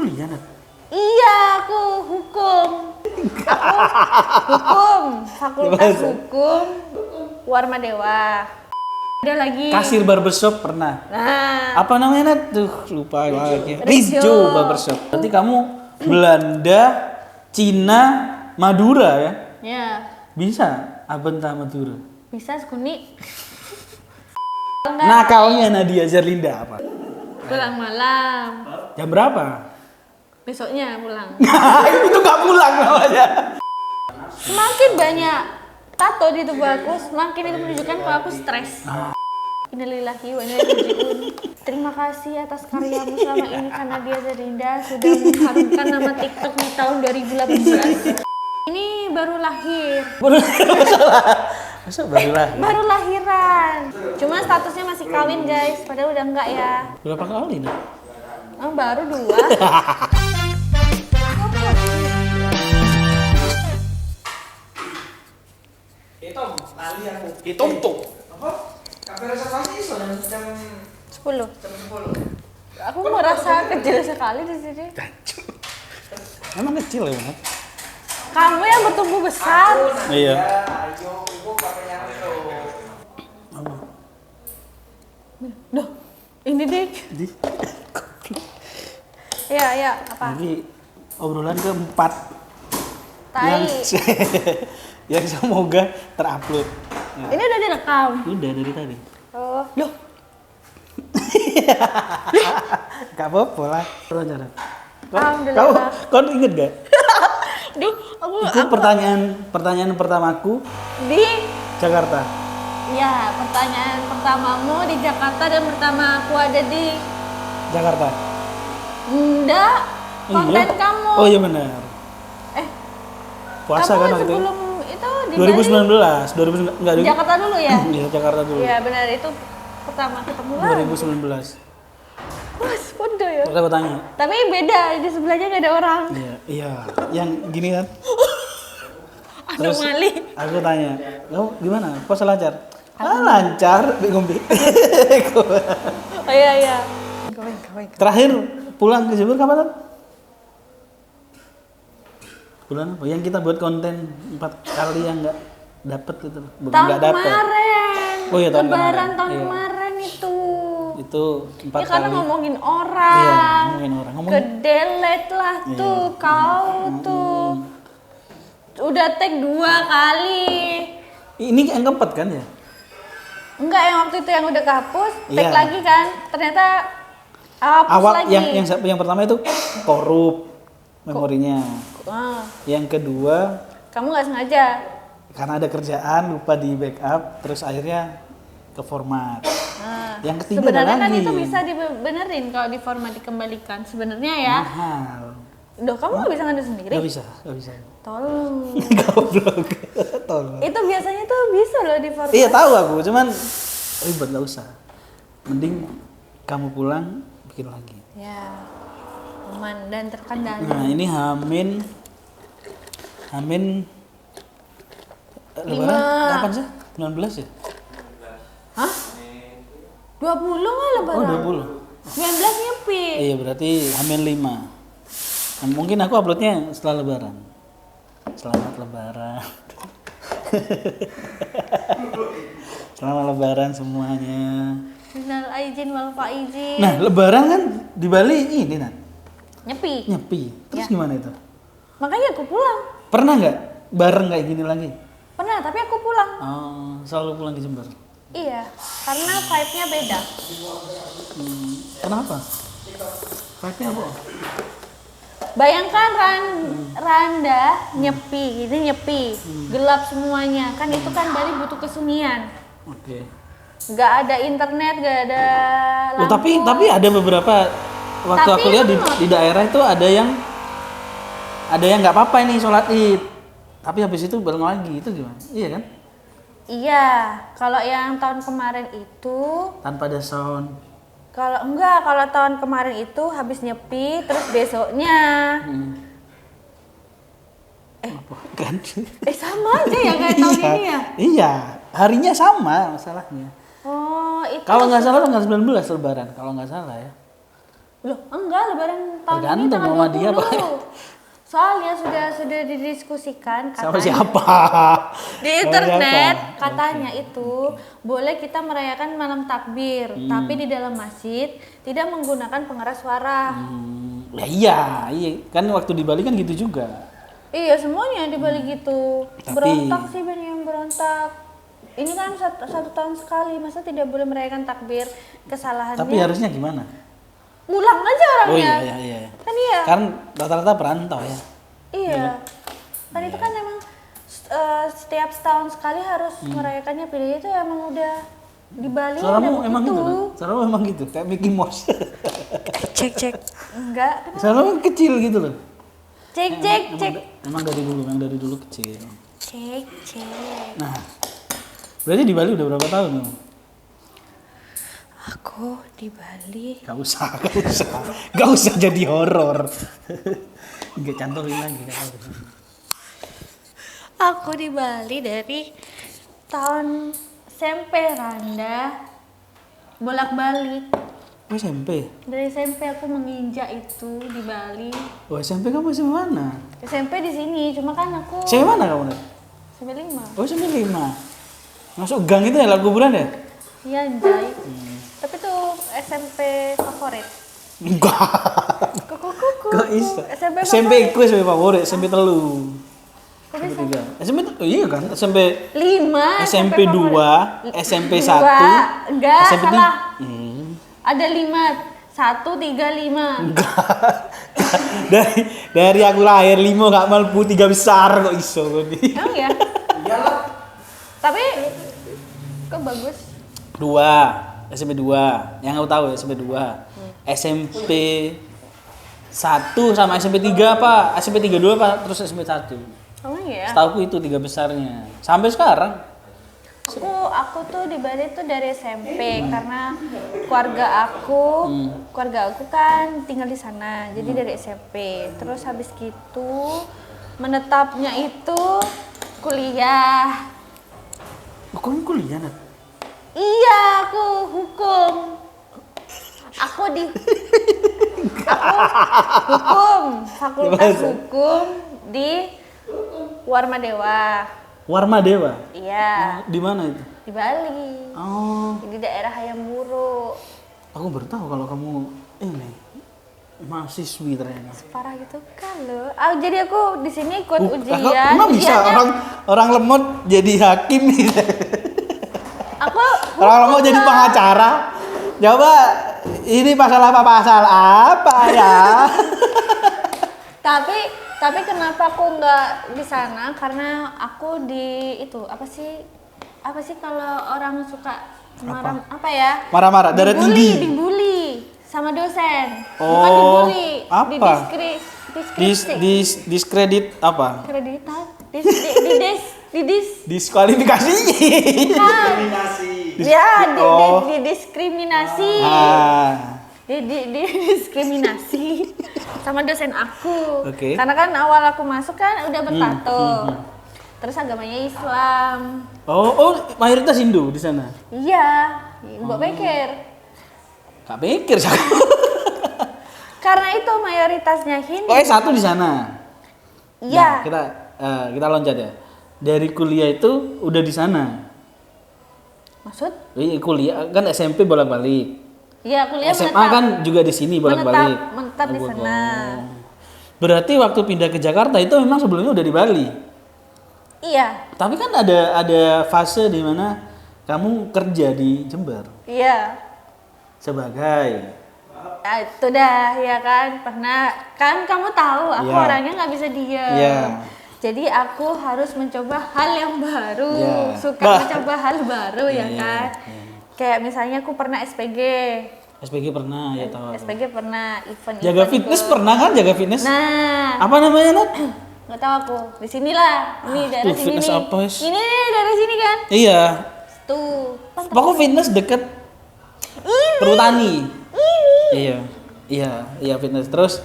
iya Nat? Iya, aku hukum. Hukum, Fakultas Hukum Warma Dewa. Ada lagi. Kasir barbershop pernah. Nah, Apa namanya Nat? Tuh lupa lagi. Rizjo. Rizjo barbershop. Berarti kamu Belanda, Cina, Madura ya? ya Bisa? Abentah Madura. bisa sekuni. Nakalnya Nadia Zerlinda apa? Pulang malam. Jam berapa? Besoknya pulang. Itu gak pulang namanya. Semakin banyak tato di tubuh aku, semakin itu menunjukkan kalau aku stres. Innalillahi wa inna ilaihi raji'un. Terima kasih atas karyamu selama ini karena dia Zerlinda sudah mengharumkan nama TikTok di tahun 2018. Ini baru lahir. Masa baru lahir? Baru lahiran. Cuma statusnya masih kawin guys, padahal udah enggak ya. Berapa kali nih? Oh, baru 2. Hitung tuh. Kafe reservasi iso jam 10. 10. Aku merasa kecil sekali di sini. Emang kecil ya Mat? Kamu yang bertumbuh besar. Iya. Ayo, ibu kafenya itu. Apa? Duh, ini deh. Di. Ya, apa? Ini obrolan keempat yang Tai. yang semoga terupload. Nah, Ini udah direkam. udah dari tadi. Oh, loh. Gak apa-apa lah. Pertanyaan. Alhamdulillah. Kau inget gak? Duh, aku Itu pertanyaan pertamaku di Jakarta. ya, pertanyaan pertamamu di Jakarta dan pertama aku ada di Jakarta. enggak konten Iya. kamu. Oh iya benar. Puasa Kamu kan waktu itu. sebelum itu di 2019, 2019 enggak Bali, Jakarta dulu ya? Iya, Jakarta dulu. Iya, benar itu pertama ketemu lah. 2019. Mas, bodoh ya. Terus aku tanya. Tapi beda, di sebelahnya nggak ada orang. Iya, yang gini kan. Anomali. Aku tanya, "Kamu gimana? Puasa lancar?" Ah, lancar, bingung. Oh iya. Kawin. Terakhir pulang ke Jember kapan? Tan? Bulan apa? Yang kita buat konten 4 kali yang nggak dapet gitu. Bukan Tahun nggak dapet. kemarin. Oh iya, tahun Lebaran kemarin. tahun Iya. kemarin itu. Itu 4 Ya karena kali. ngomongin Iya, orang. ngomongin orang. Kedelete lah tuh Iya. kau tuh. Udah tag 2 kali. Ini yang keempat kan ya? Enggak, yang waktu itu yang udah kehapus, tag Iya. lagi kan. Ternyata hapus Awal lagi. yang pertama itu korup memorinya. Ah, Yang kedua kamu nggak sengaja. karena ada kerjaan lupa di backup terus akhirnya ke format. Nah, Yang ketiga sebenarnya ada kan lagi. itu bisa dibenerin kalau di format dikembalikan. Sebenarnya ya. Mahal. Duh, kamu nggak bisa ngambil sendiri? Gak bisa. Tolong. Goblok. Tolong. Itu biasanya tuh bisa loh di format. Iya tahu aku, cuman ribet gak usah. Mending kamu pulang bikin lagi. Ya, aman dan terkendali. Nah ini Hamin Lebaran kapan sih? 19 ya? Hah? 20 nggak Oh lebaran? 20. 19 nyepi. Iya berarti Hamin 5. Nah, mungkin aku uploadnya setelah Lebaran. Selamat Lebaran. Selamat Lebaran semuanya. Minal aizin wal faizin. Nah Lebaran kan di Bali ini Nat, Nyepi. nyepi. Terus Ya. gimana itu? Makanya aku pulang. Pernah nggak bareng kayak gini lagi? Pernah, tapi aku pulang. Oh, selalu pulang ke Jember. Iya, karena vibe-nya beda. Kenapa? Vibe-nya apa? Bayangkan Randa nyepi, ini nyepi, gelap semuanya. Kan itu kan Bali butuh kesunyian. Oke. Gak ada internet, gak ada Oh, lampu. tapi ada beberapa waktu Tapi aku lihat remote. di daerah itu ada yang nggak apa-apa ini sholat id, tapi habis itu bareng lagi itu gimana? Iya kan? Iya, kalau yang tahun kemarin itu, Tanpa ada sound. kalau tahun kemarin itu habis nyepi, terus besoknya, Apa? Kan? sama aja ya kayak tahun ini ya. Iya, harinya sama masalahnya. Oh, itu. Kalau nggak salah tanggal 19 Lebaran, kalau nggak salah ya. Loh, enggak, lebaran tahun ini Tergantung tanggal sama 20. dia, Pak. Soalnya sudah didiskusikan Sama katanya siapa? di Sama internet siapa? katanya itu boleh kita merayakan malam takbir, tapi di dalam masjid tidak menggunakan pengeras suara. Ya iya. Kan waktu di Bali kan gitu juga. Iya, semuanya di Bali gitu. Tapi- Berontak sih, banyak yang berontak. Ini kan satu tahun sekali, masa tidak boleh merayakan takbir? Kesalahannya Tapi harusnya gimana? ulang aja Oh orangnya. iya. Kan iya. Kan rata-rata perantau ya. Iya. Kan itu kan emang setiap setahun sekali harus merayakannya. Pilih itu emang udah di Bali Suaramu udah emang begitu. gitu kan? Suaramu emang gitu, kayak Mickey Mouse. Cek. Enggak. Suaramu kecil gitu loh. Cek. Emang dari dulu kecil. Cek. Nah, berarti di Bali udah berapa tahun kamu? Aku di Bali. Gak usah jadi horor. Gak cantorin lagi. Aku di Bali dari tahun SMP Randa, bolak-balik. Oh SMP? Dari SMP aku menginjak itu di Bali. Oh SMP kamu SMP mana? SMP di sini, cuma kan aku SMP mana kamu? SMP 5. Oh SMP 5. Masuk gang itu ya lagu kuburan ya? Iya, anjay. Tapi tuh SMP favorit. Enggak. Kuku. Kok iso? SMP SMP favorit. ku SMP favorit, SMP telu. Kok bisa? SMP oh iya kan? SMP 5. SMP 2, SMP 1, Enggak, SMP salah. 3. Ada 5. 1, 3, 5. dari aku lahir 5 gak mampu 3 besar kok iso kok di. Emang ya? Iyalah. Tapi kok bagus? 2, SMP 2. Yang aku tahu ya SMP 2. SMP 1 sama SMP 3 apa? SMP 3 dulu apa terus SMP 1? Emang ya? Setauku itu 3 besarnya. Sampai sekarang. Aku tuh di Bali tuh dari SMP karena keluarga aku kan tinggal di sana. Jadi dari SMP. Terus habis gitu menetapnya itu kuliah. Oh, kamu kuliah Nat? Iya, aku hukum. Aku hukum, fakultas Gimana? hukum di Warma Dewa. Warma Dewa. Iya, Di mana itu? di Bali. Oh, Di daerah Hayamuru. aku baru tahu kalau kamu ini mahasiswi ternyata. Parah gitu kan lo. Jadi aku di sini ikut Kakak, ujian. emang bisa orang lemot jadi hakim nih. Aku Orang lemot jadi pengacara. Coba ini pasal apa ya? tapi kenapa aku nggak di sana? Karena aku di itu apa sih kalau orang suka marah apa ya? Marah-marah, darah tinggi. Dibully sama dosen. Bukan Oh, dibully, apa? diskredit. Diskredit apa? Kreditan. Diskualifikasi. Diskriminasi. Ya, Oh. didiskriminasi. Didiskriminasi sama dosen aku. Oke. Karena kan awal aku masuk kan udah bertato. Terus agamanya Islam. Oh, mayoritas Hindu di sana. Iya, Mbak pikir. Gak pikir sih. Karena itu mayoritasnya Hindu. Oh, S1 di sana. Iya. Nah, kita loncat ya. Dari kuliah itu udah di sana. Maksud? Iya, kuliah kan SMP bolak-balik. Iya, kuliah SMA kan juga di sini bolak-balik. menetap di Oh, sana. Berarti waktu pindah ke Jakarta itu memang sebelumnya udah di Bali. Iya. Tapi kan ada fase di mana kamu kerja di Jember Iya. sebagai Nah, itu dah ya kan. Pernah kan kamu tahu aku Iya. orangnya nggak bisa diam. Iya. Jadi aku harus mencoba hal yang baru. Iya. Suka Bah. mencoba hal baru ya Iya, kan. iya. Kayak misalnya aku pernah SPG. SPG pernah ya tahu. SPG pernah event. Jaga fitness pernah kan? Jaga fitness? Nah, Apa namanya, Nat? nggak tahu aku. Di sinilah. Ini daerah tuh, sini fitness nih. apa, Wes? Ini nih, dari sini kan. Iya. Tuh. Pokoknya fitness deket Ini. Perhutani. Ini. Iya fitness. Terus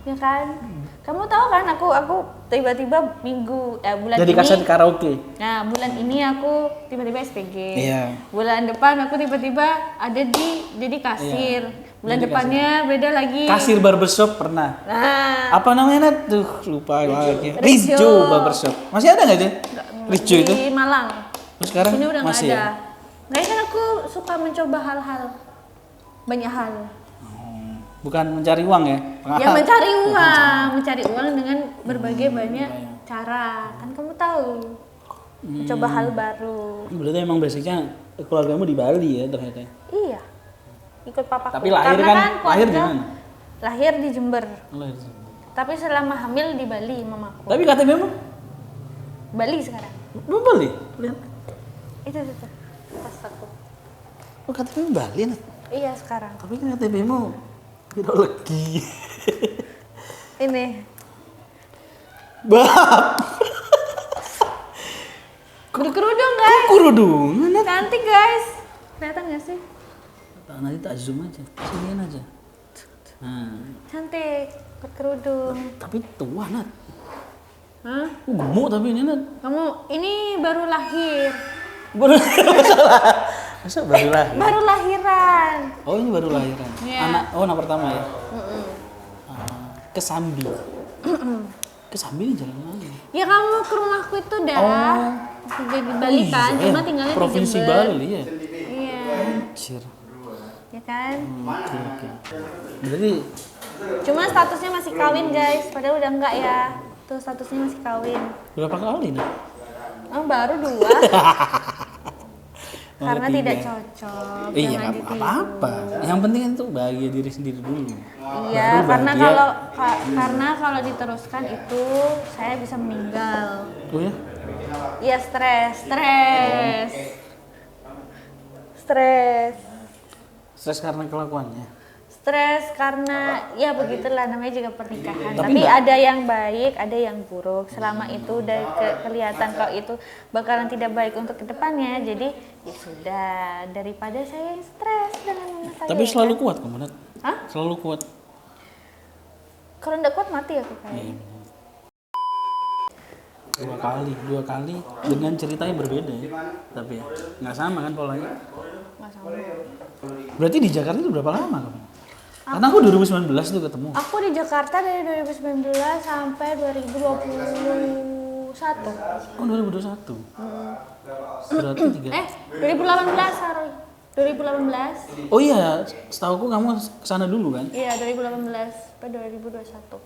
Ya kan. Kamu tahu kan aku tiba-tiba bulan jadi ini. kaset karaoke. Nah, bulan ini aku tiba-tiba SPG. Iya. Bulan depan aku tiba-tiba ada jadi kasir. Bulan depannya beda lagi. Kasir barbershop pernah. Nah, Apa namanya Nat? Tuh lupa lagi. Rizjo. Rizjo barbershop. Masih ada nggak sih? Rizjo itu? di Malang. Terus sekarang Sini udah nggak masih ada. ya? Nah, kan aku suka mencoba hal-hal, banyak hal. Bukan mencari uang ya? Ya mencari uang dengan berbagai banyak cara. Kan kamu tahu, mencoba hal baru. Berarti emang basicnya keluargamu di Bali ya ternyata. Iya, ikut papaku. Tapi lahir Karena kan, lahir di keluarga- mana? Lahir di Jember. Lahir di sana. Tapi selama hamil di Bali mamaku. Tapi KTP-mu? Bali sekarang. Lu Bali? Lihat. Itu pas aku. Oh KTP-mu Bali Nat. Iya sekarang. Tapi kan KTP-mu tidak lagi. Ini Bab. berkerudung guys. Kerudungan Nat. Cantik guys. Kelihatan gak sih? Nanti tak zoom aja. Siniin aja. Nah, Cantik. Berkerudung. tapi tua Nat. Hah? Gemuk tapi ini Nat. Kamu ini baru lahir. Baru masa baru lahir? Baru lahiran. Oh ini baru lahiran. Iya. Anak pertama ya. Kesambi. Kesambi ini jalan mana? Ya kamu ke rumahku itu dah. Kerja di Bali Oh, kan, iya, cuma tinggalnya di Provinsi Jember. Bali ya. Iya. Anjir. Ya kan? Oke. Berarti Cuma statusnya masih kawin guys, padahal udah enggak ya. Tuh statusnya masih kawin. berapa kali Nat? Oh, baru 2. Karena tiga. tidak cocok. Iya jangan nggak ditiru. apa-apa. Yang penting itu bahagia diri sendiri dulu. Iya, Baru karena bahagia. karena kalau diteruskan itu saya bisa meninggal. Oh ya? Iya, stres. Stres karena kelakuannya. Stres karena ya begitulah namanya juga pernikahan. Tapi Tapi enggak- ada yang baik, ada yang buruk. Selama itu udah kelihatan kalau itu bakalan tidak baik untuk kedepannya. Jadi ya sudah, daripada saya yang stres dengan mama saya. Tapi selalu kan? kuat kamu Nat. Hah? Selalu kuat. Kalau nggak kuat mati aku kayaknya. Dua kali dengan cerita yang berbeda ya. Tapi ya nggak sama kan polanya. Nggak sama. Berarti di Jakarta itu berapa lama kamu? Karena aku 2019 tuh ketemu. Aku di Jakarta dari 2019 sampai 2021. Oh 2021. Berarti 3. 2018 sorry. 2018. Oh iya, setauku kamu kesana dulu kan? Iya, 2018 sampai 2021.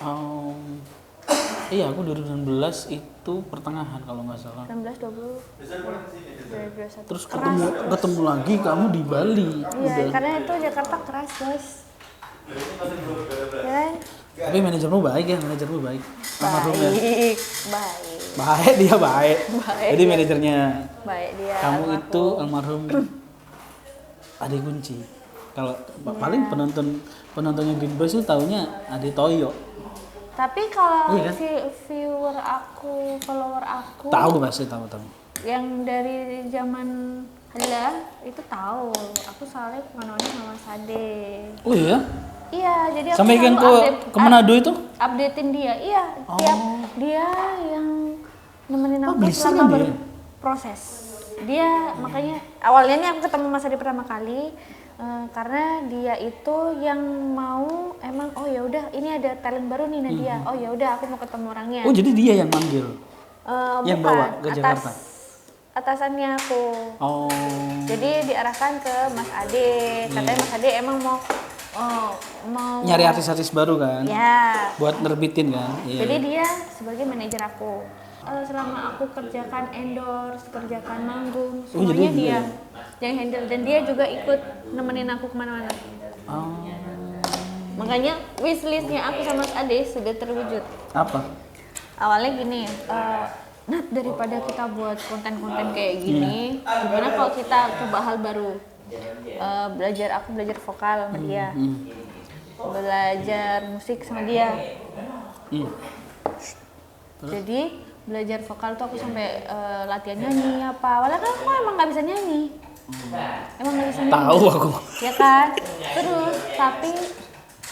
Oh. Iya, aku 2019 itu pertengahan kalau nggak salah. 19, 20, 2021. Terus Keras. ketemu lagi kamu di Bali. Iya, karena itu Jakarta keras, guys. Ya, Tapi manajermu baik ya, manajermu baik. Almarhumnya. baik. Baik dia baik. Baik Jadi dia. manajernya Baik dia. kamu almarhum. itu almarhum Ade Kunci. Kalau paling penontonnya Green Boys itu taunya Ade Toyo. Tapi kalau Iya kan? viewer aku, follower aku Tahu pasti tahu. yang dari zaman Hala itu tahu. Aku soalnya kemana-mana sama Mas Ade. Oh iya? Iya, jadi aku Sampai kan selalu ke Manado itu? updatein dia. Iya, tiap dia yang nemenin aku bisa selama kan dia? berproses. Dia makanya awalnya nih aku ketemu Mas Ade pertama kali karena dia itu yang mau emang oh ya udah ini ada talent baru nih Nadia. Oh ya udah aku mau ketemu orangnya. Oh jadi dia yang manggil? Yang Bukan, bawa ke Jakarta? Atasannya aku. Oh. Jadi diarahkan ke Mas Ade. Katanya Mas Ade emang mau Nyari artis-artis baru kan? ya. Buat nerbitin kan? Iya. Jadi dia sebagai manajer aku. Selama aku kerjakan endorse, kerjakan manggung, Oh, semuanya jadi dia yang handle dan dia juga ikut nemenin aku kemana-mana. Oh. Makanya wishlistnya aku sama Mas Ade sudah terwujud. Apa? Awalnya gini, Nat daripada kita buat konten-konten kayak gini, gimana kalau kita coba hal baru? Aku belajar vokal sama dia, belajar musik sama dia. Jadi belajar vokal tuh aku sampai latihan nyanyi apa. Awalnya kan aku emang nggak bisa nyanyi, emang nggak bisa nyanyi. Tahu aku. Ya kan. Terus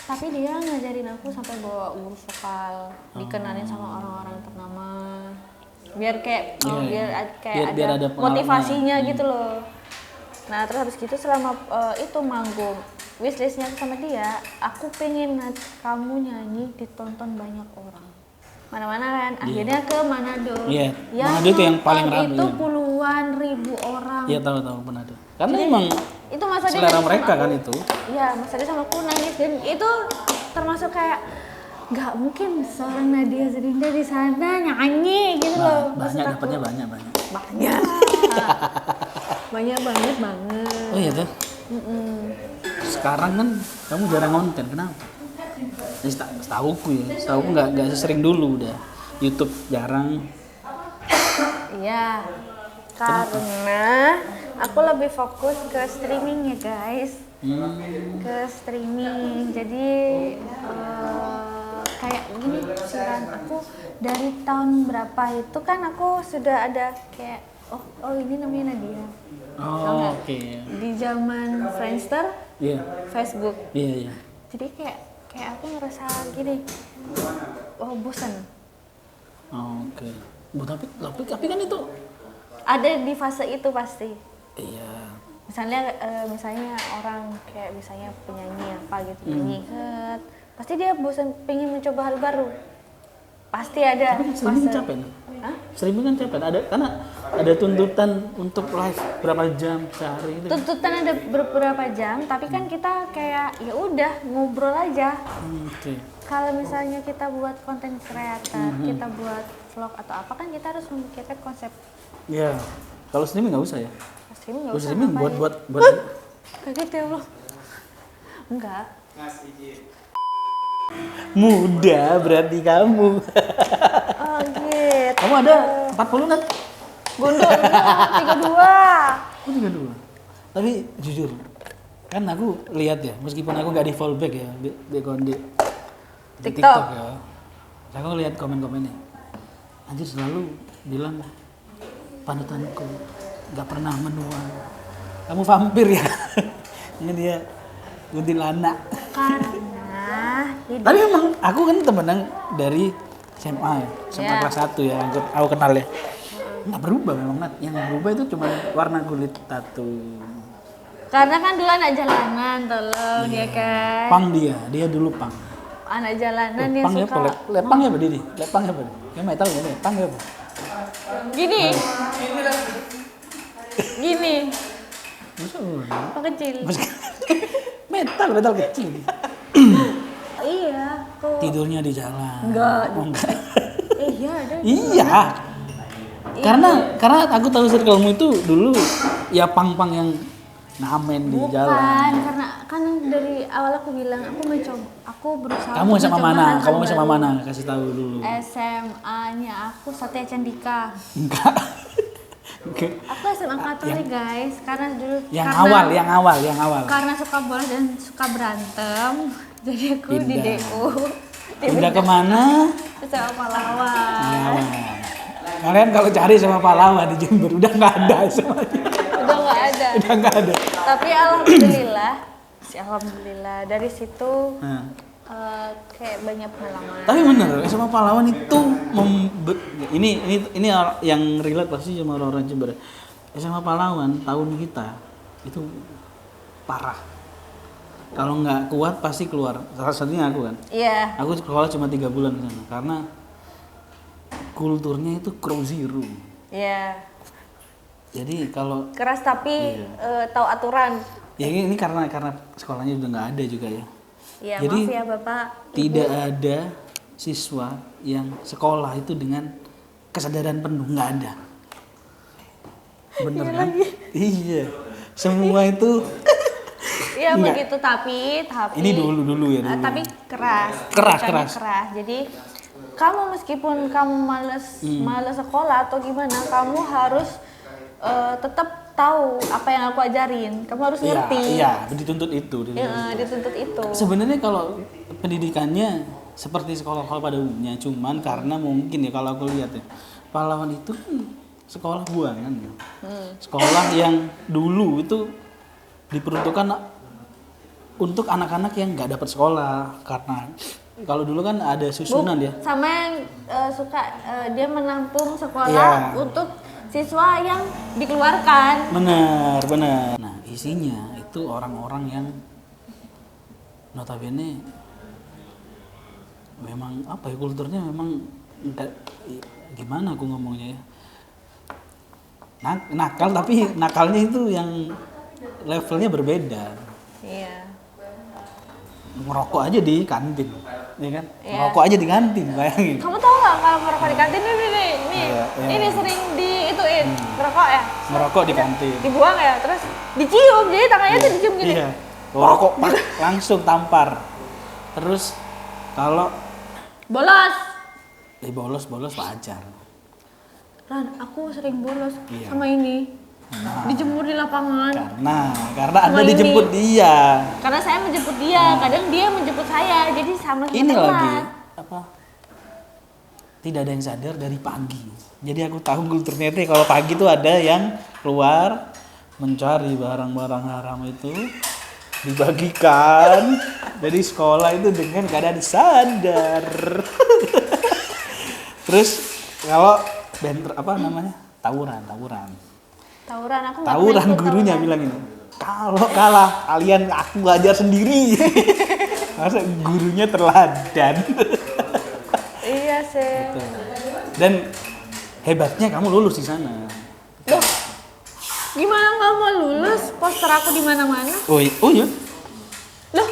tapi dia ngajarin aku sampai bawa guru vokal, dikenalin sama orang-orang ternama. Biar kayak Biar ada ada motivasinya gitu loh. Nah terus habis gitu selama itu manggung wishlistnya sama dia, aku pengen kamu nyanyi ditonton banyak orang. Mana-mana kan, akhirnya ke Manado. Iya, Manado itu yang paling nonton ramai. itu puluhan ribu orang. Iya tahu Manado. Karena emang Itu masa dia selera nangis mereka sama kan aku. itu. Iya, masa dia sama aku nangis dan itu termasuk kayak nggak mungkin seorang Nadia Serinda di sana nyanyi gitu loh. Maksud Banyak aku. dapatnya banyak. Banyak. Banyak banget. Oh iya tuh. Sekarang kan kamu jarang konten, kenapa? Ya, setahuku nggak sesering dulu udah. YouTube jarang. Iya, karena aku lebih fokus ke streaming ya guys. Ke streaming, jadi kayak gini Siran, aku dari tahun berapa itu kan aku sudah ada kayak oh ini namanya Nadia. Tau nggak? Oke. Di zaman Friendster, Iya. Facebook. Iya. Jadi kayak aku ngerasa gini, bosan. Oke. Tapi kan itu. Ada di fase itu pasti. Iya. Misalnya orang kayak misalnya penyanyi apa gitu nyanyi pasti dia bosan pengen mencoba hal baru, pasti ada Tapi streaming fase. capek. Hah? Streaming kan capek. Karena ada tuntutan untuk live berapa jam sehari itu. Tuntutan ada beberapa jam, tapi kan kita kayak ya udah ngobrol aja. Oke. Kalau misalnya kita buat konten creator, kita buat vlog atau apa kan kita harus memikirkan konsep. Iya. Kalau streaming nggak usah ya. Streaming nggak Kalau usah streaming ngapain. buat Kaget ya Allah. Enggak. muda berarti kamu. Oh gitu. Kamu ada 40 kan? Gundul 32. Aku juga dua. Tapi jujur, kan aku lihat ya, meskipun aku nggak di follow back ya, di TikTok ya. Aku lihat komen-komennya. Anjir selalu bilang panutanku nggak pernah menua. Kamu vampir ya? Ini dia kuntilanak. karena Tapi emang aku kan temenan dari SMA ya, SMA Yeah. kelas 1 ya, aku kenal ya. Nggak berubah memang, Nat. Yang berubah itu cuma warna kulit tato. karena kan dulu anak jalanan tolong ya kan. Pang dia dulu pang. Anak jalanan yang Pang ya suka apa? Lepang ya apa Didi? Lepang ya apa? Kayak metal ya, lepang ya apa? gini. Gini, Masa apa kecil. metal kecil. Iya, kok. Tidurnya di jalan. Enggak. Oh, enggak. Iya, ada. Iya. Karena aku tahu circlemu itu dulu ya pang-pang yang ngamen di jalan. Bukan, karena kan dari awal aku bilang aku mencoba, aku berusaha. Kamu untuk sama mencoba mana? hal-hal Kamu sama baru. mana? Kasih tahu dulu. SMA-nya aku Satya Candika. Enggak. Oke. Aku SMA Katolik guys, karena dulu Yang karena, awal. Karena suka bola dan suka berantem, jadi aku di Pindah. DU. Pindah kemana? Sama pahlawan. Pahlawan. Kalian kalau cari sama pahlawan di Jember udah nggak ada semuanya. Udah nggak ada. Udah nggak ada. Tapi alhamdulillah dari situ Nah. kayak banyak pengalaman. Tapi bener, SMA pahlawan itu ini yang relate pasti sama orang-orang Jember. SMA pahlawan tahun kita itu parah. Kalau nggak kuat pasti keluar. Salah satunya aku kan. Iya. Aku sekolah cuma 3 bulan di sana karena kulturnya itu Crow Zero. Iya. Jadi kalau Keras tapi Iya. tahu aturan. ya ini karena sekolahnya udah nggak ada juga ya. Iya, Jadi, maaf ya Bapak. Tidak ada siswa yang sekolah itu dengan kesadaran penuh, nggak ada. Bener kan? Iya. Semua itu Iya Enggak. begitu tapi ini dulu ya dulu. tapi keras. Keras, Bukannya keras. Jadi kamu meskipun kamu males sekolah atau gimana, kamu harus tetap tahu apa yang aku ajarin. Kamu harus ngerti. Iya, dituntut itu. Dituntut itu. Sebenarnya kalau pendidikannya seperti sekolah-sekolah pada umumnya, cuman karena mungkin ya kalau aku lihat ya, pahlawan itu kan sekolah buangan ya. Sekolah yang dulu itu diperuntukkan untuk anak-anak yang nggak dapat sekolah, karena kalau dulu kan ada susunan ya. Sama yang suka dia menampung sekolah Iya. untuk siswa yang dikeluarkan. Benar. Nah isinya itu orang-orang yang notabene memang apa ya, kulturnya memang enggak, gimana aku ngomongnya ya, nakal, tapi nakalnya itu yang levelnya berbeda. Iya. Ngerokok aja di kantin, ya kan? Iya. Ngerokok aja di kantin, bayangin. Kamu tahu nggak kalau ngerokok di kantin ini Iya. ini sering diituin ngerokok ya? Ngerokok di kantin. Dibuang ya, terus dicium, jadi tangannya tuh dicium gini. Iya. Ngerokok pak, langsung tampar. Terus kalau Bolos. bolos wajar. Ran, aku sering bolos Iya. sama ini. Dijemur di lapangan. Karena Anda Sama ini. dijemput dia. Karena saya menjemput dia, kadang dia menjemput saya, jadi sama Ini telat. lagi apa? Tidak ada yang sadar dari pagi. Jadi aku tahu kulturnya itu kalau pagi tuh ada yang keluar mencari barang-barang haram itu dibagikan dari sekolah itu dengan keadaan sadar. Terus kalau tawuran. Tawuran, aku nggak Tawuran pernah ikut gurunya tawuran. bilang ini. Kalau kalah kalian aku ajar sendiri. Masa gurunya teladan. Iya sih. Gitu. Dan hebatnya kamu lulus di sana. Loh, gimana nggak mau lulus? Poster aku di mana-mana. Oh iya. Loh,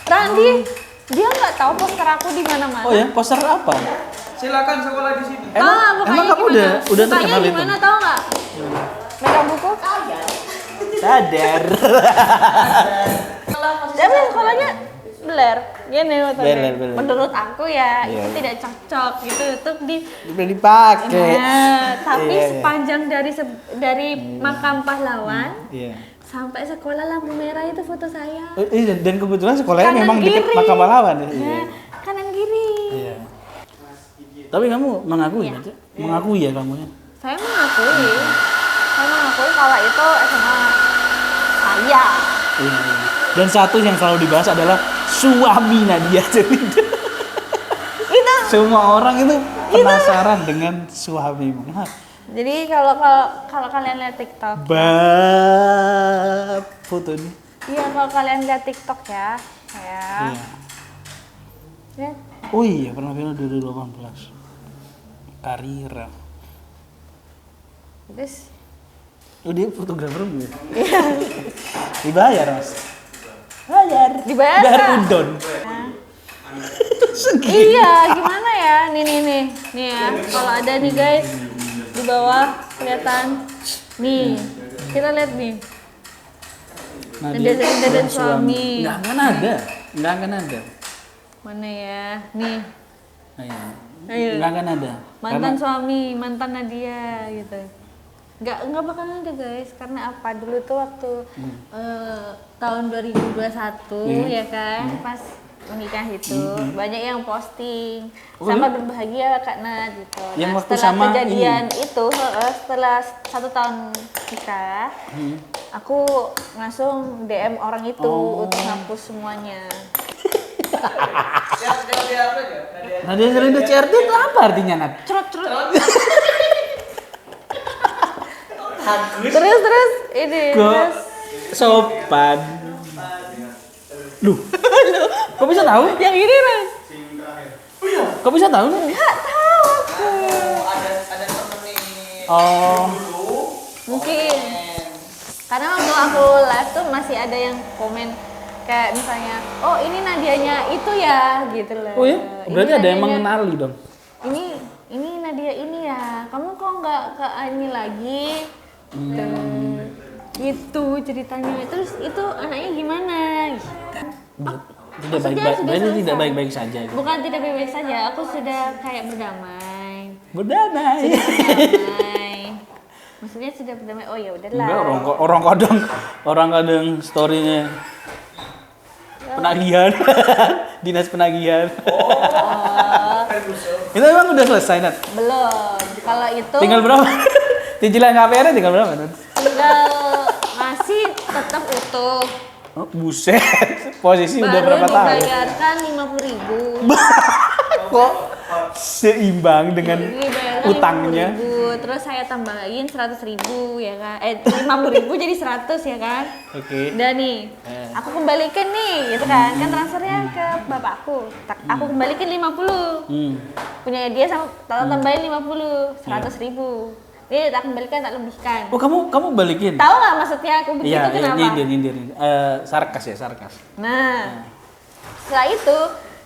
Randi, dia nggak tahu poster aku di mana-mana. Oh ya, poster apa? Silakan sekolah di sini. Emang kamu udah terkenal itu? Gimana tahu nggak? Megang buku? Sadar. Tapi sekolahnya beler, gini Beler. menurut aku ya Iya, itu iya. tidak cocok gitu untuk di. Udah dipakai. Nah, tapi Iya. sepanjang dari makam pahlawan Iya. sampai sekolah lampu merah itu foto saya. Dan kebetulan sekolahnya Kanan memang dekat kiri. makam pahlawan ya. Iya. Nah, kanan kiri. Iya. Tapi kamu mengakui Iya. aja? Mengakui ya kamunya? Saya mengakui kalau itu SMA saya. Iya. Dan satu yang selalu dibahas adalah suami Nadia. Jadi Itu. semua orang itu penasaran dengan suamimu. Nah, Jadi kalau kalian lihat TikTok, bab foto ini. iya kalau kalian lihat TikTok ya, Iya. ya. Oh iya, pernah film 2018. Karir. Terus Oh dia fotografer ya? iya, Dibayar mas? dibayar Bayar nggak? udon. Iya, gimana ya? Nih ya. Kalau ada nih guys di bawah kelihatan. Nih, kita lihat nih. Nadia dan suami. Nggak akan ada. Mana ya? Nih, Ayo. Nggak akan ada. mantan suami, mantan Nadia gitu. Nggak bakalan ada guys, karena apa? Dulu tuh waktu tahun 2021 ya kan, pas menikah itu banyak yang posting sama berbahagia Kak Nat gitu. Yang Nah, waktu setelah sama kejadian itu, setelah 1 tahun nikah, aku langsung DM orang itu untuk hapus semuanya. Dia apa aja? Nadia Serinda CRT itu apa artinya Nat? Cerut. Terus ini terus Sopan. Duh. Kok bisa tahu? yang ini Ren. Kok bisa tahu? Nggak tahu aku. Ada temen nih. Oh. Mungkin karena waktu aku live tuh masih ada yang komen kayak misalnya, oh ini Nadianya itu ya gitu loh. Oh ya? Berarti Ini ada yang Nadianya- mengenali dong. Ini Nadia ini ya. Kamu kok nggak ke ini lagi? Tuh. Gitu ceritanya. Terus itu anaknya gimana? Tidak Maksudnya baik-baik. sudah Berarti tidak selesai. baik-baik saja. Gitu. Bukan tidak baik-baik saja. Aku sudah kayak berdamai. Berdamai. Berdamai. Maksudnya sudah berdamai. Oh ya udahlah. Enggak, orang kadang story-nya penagihan. Dinas penagihan. Itu emang udah selesai, Nat? Belum. Kalau itu Tinggal berapa? Cicilan KPR-nya tinggal berapa, Nat? tinggal masih tetap utuh. Oh, buset. Posisi udah berapa Baru tahun? dibayarkan 50.000. Kok seimbang dengan Dibayarkan utangnya? 50.000. terus saya tambahin 100.000 ya kan, 50.000 jadi 100 ya kan. Oke. Udah nih, aku kembalikan nih, gitu kan transfernya ke bapakku, aku kembalikan 50, punya dia sama tambahin 50, 100.000, dia tak kembalikan, tak lebihkan. Oh kamu balikin? Tahu nggak maksudnya aku begitu Iya, kenapa? nyindir. Sarkas ya, sarkas. Nah, setelah itu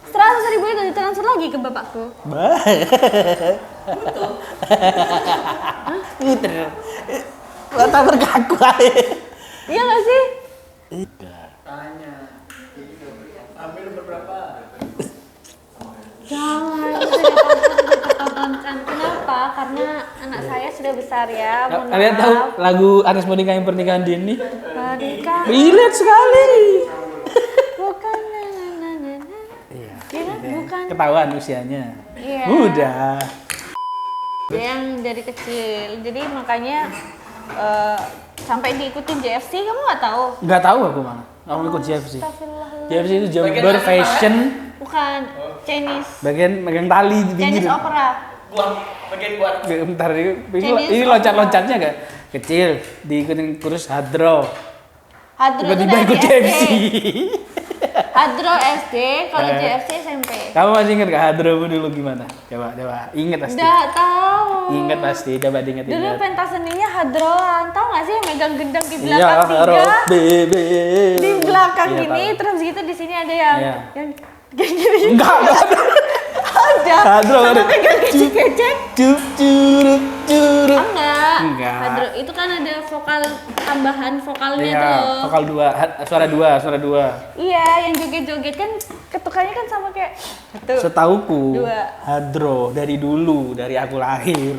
100.000 itu ditransfer lagi ke bapakku. Muter. Mata berkaku aja. Iya nggak sih? Tanya. Ambil berapa? Jangan, dipertontonkan. Kenapa? Karena anak saya sudah besar ya. Mohon Kalian maaf. tahu lagu Anis Monika yang pernikahan dini? Pernikahan. Relate sekali. Bukan Iya. Iya kan? Bukan. Ketahuan usianya. Iya. Muda. Yang dari kecil. Jadi makanya sampai diikutin JFC kamu nggak tahu? Nggak tahu aku malah. Kamu ikut JFC. Astagfirullah. JFC itu Jember Fashion. Bukan. Chinese. Bagian megang tali di pinggir. Chinese opera. Bagian buat. Bentar Chinese ini loncat-loncatnya gak kecil diikutin kursus hadro. Hadro itu Tiba-tiba dari ikut SD. JFC. Hadro SD, kalau JFC SMP. Kamu masih ingat gak hadro dulu gimana? Coba ingat pasti. Nggak tahu. Ingat pasti, coba diingat. Dulu pentas seninya hadroan, tau nggak sih yang megang gendang di Iya, belakang tiga, bebe. di belakang Iya, gini, tahu. terus gitu di sini ada yang Iya. yang gini. Enggak ada. Ada. Hadro Sama ada. megang kecek-kecek. Cup curut curut. Enggak. Enggak. Hadro itu kan ada vokal tambahan vokalnya Iya, tuh loh. vokal suara dua. Iya, yang joget-joget kan ketukannya kan sama kayak satu. Setauku, Dua. hadro dari dulu, dari aku lahir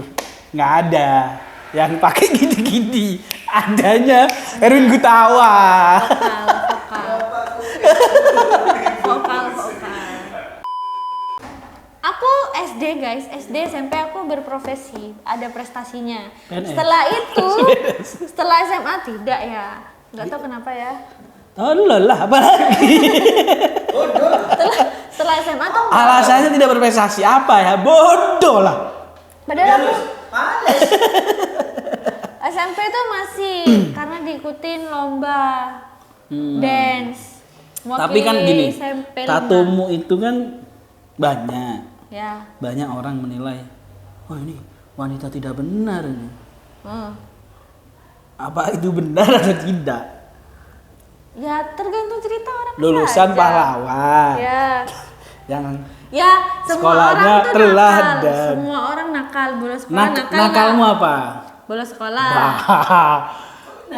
nggak ada yang pakai gini-gini. Adanya Erwin Gutawa. Vokal. Aku SD guys, SD SMP aku berprofesi, ada prestasinya. PNS. Setelah itu, setelah SMA tidak ya, nggak tahu kenapa ya. Oh lah, apa lagi? Setelah SMA tuh nggak- Alasannya tidak berprestasi apa ya? Bodoh lah. padahal aku Males. SMP tuh masih karena diikutin lomba dance. Tapi kan gini, SMP 5. tatumu itu kan banyak Ya. orang menilai, oh ini wanita tidak benar ini. Apa itu benar atau tidak? Ya tergantung cerita orang. Lulusan saja. pahlawan. Ya. Yang Ya, semua Sekolahnya orang tuh teladan. nakal. Semua orang nakal, bolos sekolah nakal. nakalmu nggak? apa? Bolos sekolah.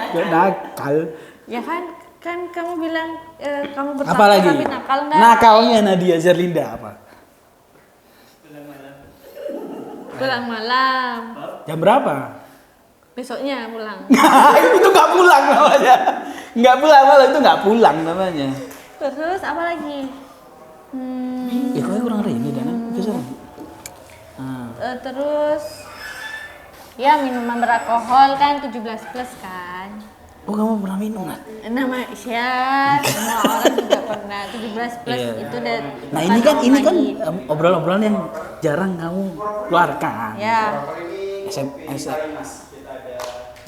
Gak nakal. Ya kan kamu bilang kamu bersama Apa lagi? tapi nakal nggak? Nakalnya Nadia Zerlinda apa? Pulang malam. Jam berapa? Besoknya pulang. Itu nggak pulang namanya. Nggak pulang malah itu nggak pulang namanya. Terus apa lagi? Ya kok kurang ini Dana. Bisa. Ah. Terus ya minuman beralkohol kan 17 plus kan. Oh kamu pernah minum Nat? Nama ya semua orang juga pernah 17 plus Iya. itu dan Nah ini kan obrolan-obrolan yang jarang kamu keluarkan. ya